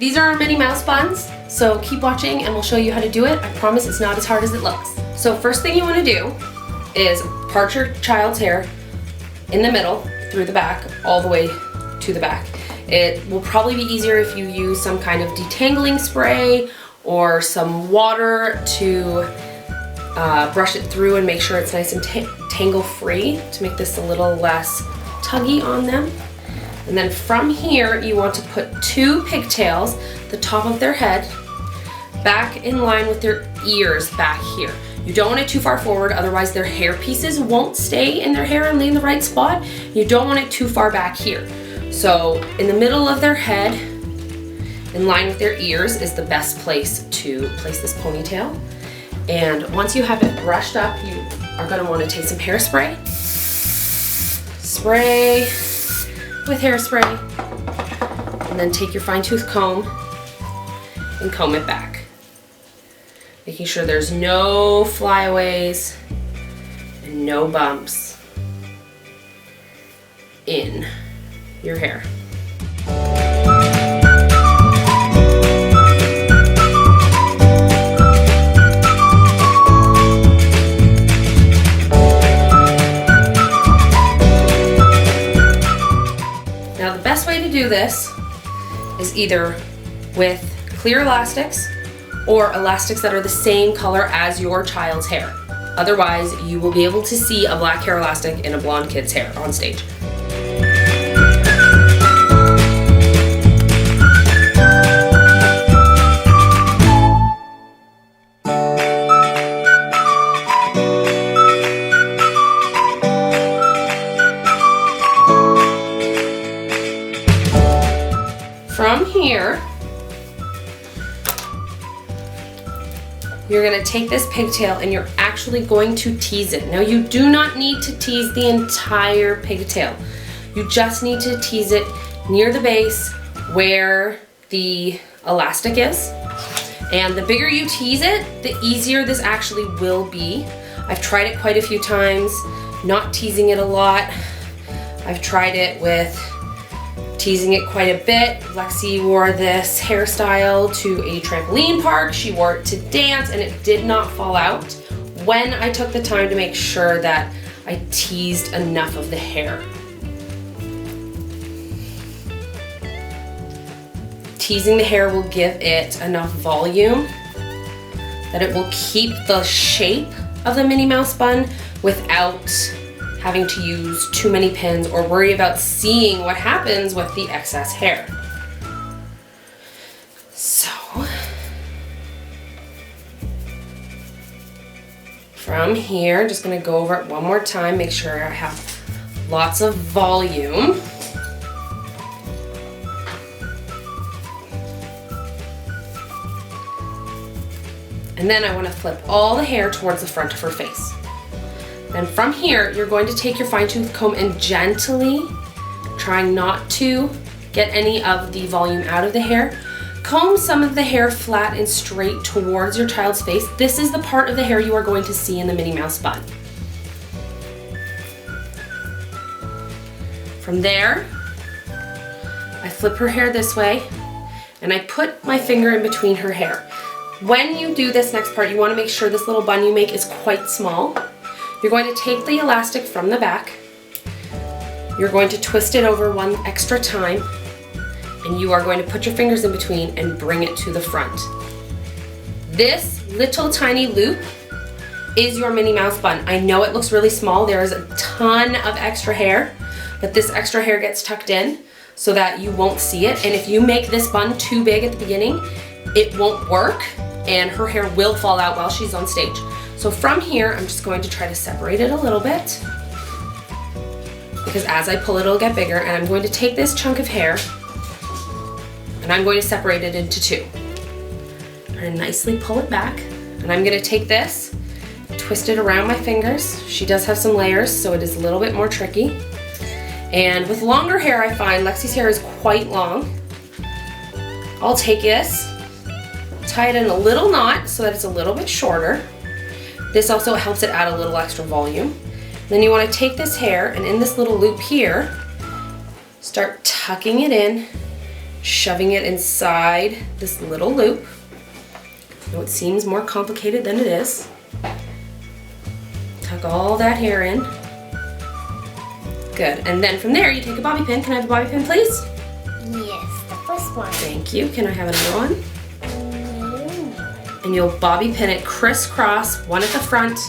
These are our Minnie Mouse buns, so keep watching and we'll show you how to do it. I promise it's not as hard as it looks. So first thing you want to do is part your child's hair in the middle, through the back, all the way to the back. It will probably be easier if you use some kind of detangling spray or some water to brush it through and make sure it's nice and tangle free to make this a little less tuggy on them. And then from here, you want to put 2 pigtails, the top of their head, back in line with their ears back here. You don't want it too far forward, otherwise their hair pieces won't stay in their hair and lay in the right spot. You don't want it too far back here. So in the middle of their head, in line with their ears, is the best place to place this ponytail. And once you have it brushed up, you are going to want to take some hairspray. Spray with hairspray, and then take your fine-tooth comb and comb it back, making sure there's no flyaways and no bumps in your hair. Now the best way to do this is either with clear elastics or elastics that are the same color as your child's hair. Otherwise, you will be able to see a black hair elastic in a blonde kid's hair on stage. From here, you're going to take this pigtail and you're actually going to tease it. Now you do not need to tease the entire pigtail. You just need to tease it near the base where the elastic is. And the bigger you tease it, the easier this actually will be. I've tried it quite a few times, not teasing it a lot. I've tried it with teasing it quite a bit. Lexi wore this hairstyle to a trampoline park. She wore it to dance and it did not fall out when I took the time to make sure that I teased enough of the hair. Teasing the hair will give it enough volume that it will keep the shape of the Minnie Mouse bun without having to use too many pins or worry about seeing what happens with the excess hair. So, from here, just gonna go over it one more time, make sure I have lots of volume. And then I wanna flip all the hair towards the front of her face. Then from here, you're going to take your fine-tooth comb and gently, trying not to get any of the volume out of the hair, comb some of the hair flat and straight towards your child's face. This is the part of the hair you are going to see in the Minnie Mouse bun. From there, I flip her hair this way and I put my finger in between her hair. When you do this next part, you want to make sure this little bun you make is quite small. You're going to take the elastic from the back, you're going to twist it over one extra time, and you are going to put your fingers in between and bring it to the front. This little tiny loop is your Minnie Mouse bun. I know it looks really small, there is a ton of extra hair, but this extra hair gets tucked in so that you won't see it, and if you make this bun too big at the beginning, it won't work and her hair will fall out while she's on stage. So from here, I'm just going to try to separate it a little bit because as I pull it, it'll get bigger, and I'm going to take this chunk of hair and I'm going to separate it into 2. And nicely pull it back, and I'm going to take this, twist it around my fingers. She does have some layers, so it is a little bit more tricky. And with longer hair, I find Lexi's hair is quite long. I'll take this, tie it in a little knot so that it's a little bit shorter. This also helps it add a little extra volume. Then you want to take this hair and in this little loop here, start tucking it in shoving it inside this little loop. I know it seems more complicated than it is. Tuck all that hair in. Good, and then from there you take a bobby pin. Can I have a bobby pin, please? Yes, the first one. Thank you. Can I have another one? And you'll bobby pin it crisscross, one at the front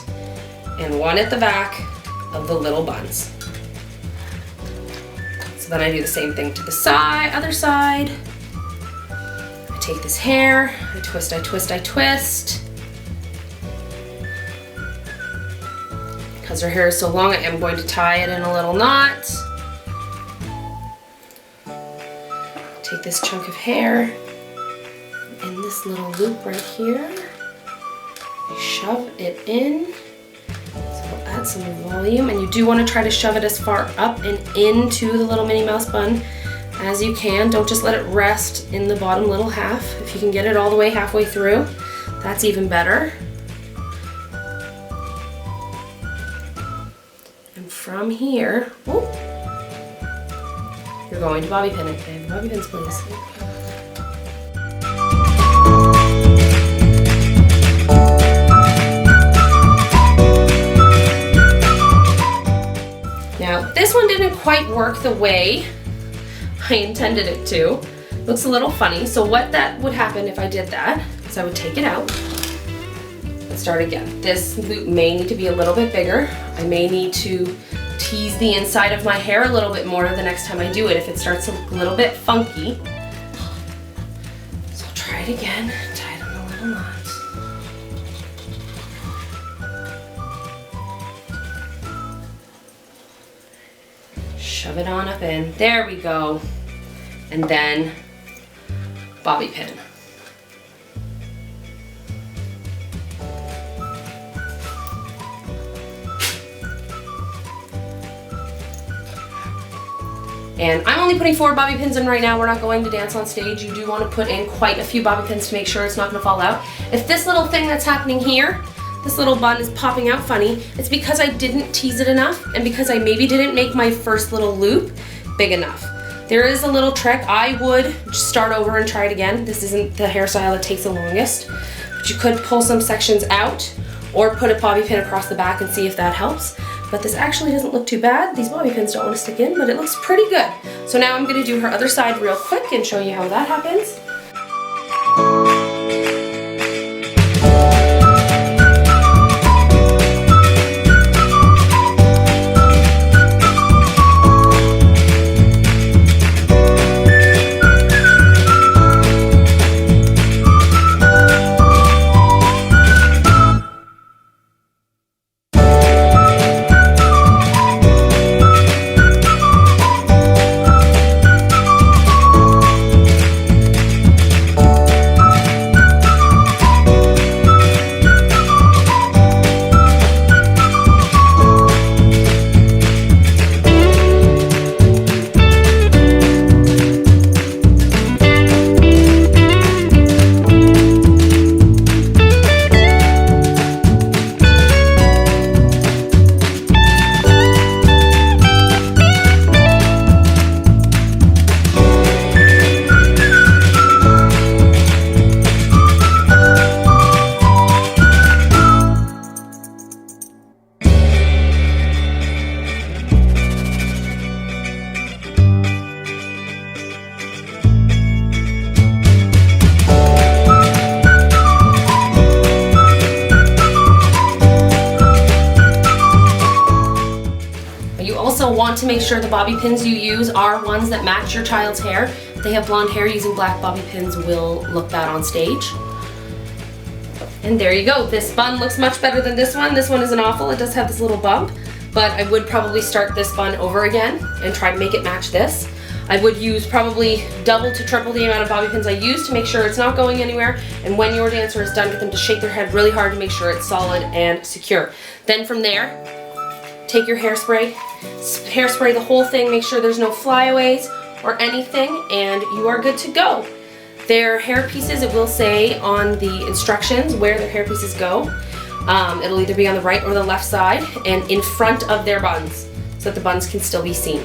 and one at the back of the little buns. So then I do the same thing to the side, other side. I take this hair, I twist, I twist, I twist. Because her hair is so long, I am going to tie it in a little knot. Take this chunk of hair in this little loop right here. You shove it in. So we'll add some volume, and you do want to try to shove it as far up and into the little Minnie Mouse bun as you can. Don't just let it rest in the bottom little half. If you can get it all the way halfway through, that's even better. And from here, whoop, you're going to bobby pin it. Okay, bobby pins, please. Now, this one didn't quite work the way I intended it to. Looks a little funny. So what that would happen if I did that is I would take it out and start again. This loop may need to be a little bit bigger. I may need to tease the inside of my hair a little bit more the next time I do it if it starts to look a little bit funky. So I'll try it again, tie it in a little knot. Shove it on up in. There we go. And then bobby pin. And I'm only putting 4 bobby pins in right now. We're not going to dance on stage. You do want to put in quite a few bobby pins to make sure it's not going to fall out. If this little thing that's happening here, this little bun is popping out funny, it's because I didn't tease it enough and because I maybe didn't make my first little loop big enough. There is a little trick. I would start over and try it again. This isn't the hairstyle that takes the longest, but you could pull some sections out or put a bobby pin across the back and see if that helps. But this actually doesn't look too bad. These bobby pins don't want to stick in, but it looks pretty good. So now I'm going to do her other side real quick and show you how that happens. Want to make sure the bobby pins you use are ones that match your child's hair. If they have blonde hair, using black bobby pins will look bad on stage. And there you go. This bun looks much better than this one. This one isn't awful. It does have this little bump, but I would probably start this bun over again and try to make it match this. I would use probably double to triple the amount of bobby pins I use to make sure it's not going anywhere. And when your dancer is done, get them to shake their head really hard to make sure it's solid and secure. Then from there, take your hairspray the whole thing, make sure there's no flyaways or anything, and you are good to go. Their hair pieces, it will say on the instructions where their hair pieces go. It'll either be on the right or the left side and in front of their buns so that the buns can still be seen.